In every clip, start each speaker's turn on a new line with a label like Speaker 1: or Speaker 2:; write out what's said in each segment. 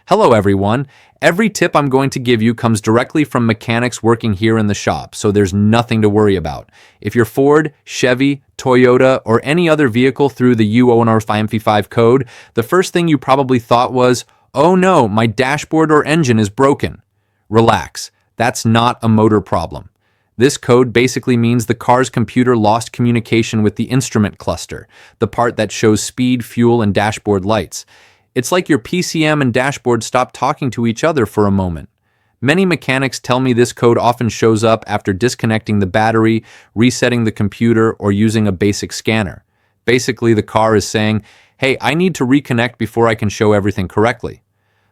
Speaker 1: Hello everyone. Every tip I'm going to give you comes directly from mechanics working here in the shop, so there's nothing to worry about. If you're Ford, Chevy, Toyota, or any other vehicle through the U0155 code, the first thing you probably thought was, oh no, my dashboard or engine is broken. Relax, that's not a motor problem. This code basically means the car's computer lost communication with the instrument cluster, the part that shows speed, fuel, and dashboard lights. It's like your PCM and dashboard stopped talking to each other for a moment. Many mechanics tell me this code often shows up after disconnecting the battery, resetting the computer, or using a basic scanner. Basically, the car is saying, hey, I need to reconnect before I can show everything correctly.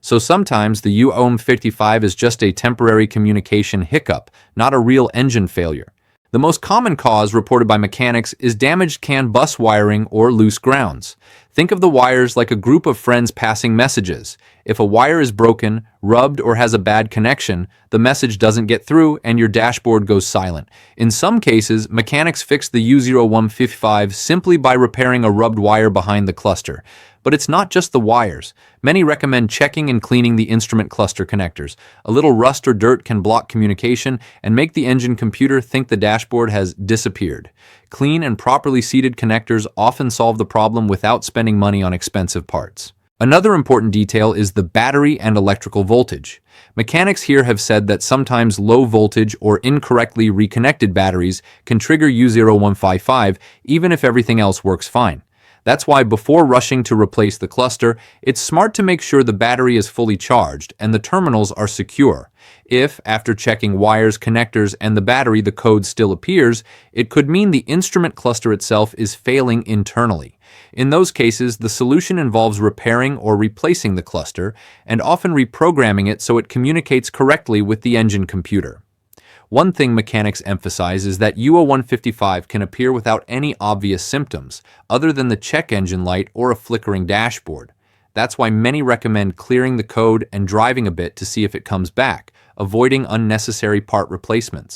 Speaker 1: So sometimes the U0155 is just a temporary communication hiccup, not a real engine failure. The most common cause reported by mechanics is damaged CAN bus wiring or loose grounds. Think of the wires like a group of friends passing messages. If a wire is broken, rubbed, or has a bad connection, the message doesn't get through and your dashboard goes silent. In some cases, mechanics fix the U0155 simply by repairing a rubbed wire behind the cluster. But it's not just the wires. Many recommend checking and cleaning the instrument cluster connectors. A little rust or dirt can block communication and make the engine computer think the dashboard has disappeared. Clean and properly seated connectors often solve the problem without spending money on expensive parts. Another important detail is the battery and electrical voltage. Mechanics here have said that sometimes low voltage or incorrectly reconnected batteries can trigger U0155 even if everything else works fine. That's why before rushing to replace the cluster, it's smart to make sure the battery is fully charged and the terminals are secure. If, after checking wires, connectors, and the battery, the code still appears, it could mean the instrument cluster itself is failing internally. In those cases, the solution involves repairing or replacing the cluster and often reprogramming it so it communicates correctly with the engine computer. One thing mechanics emphasize is that U0155 can appear without any obvious symptoms, other than the check engine light or a flickering dashboard. That's why many recommend clearing the code and driving a bit to see if it comes back, avoiding unnecessary part replacements.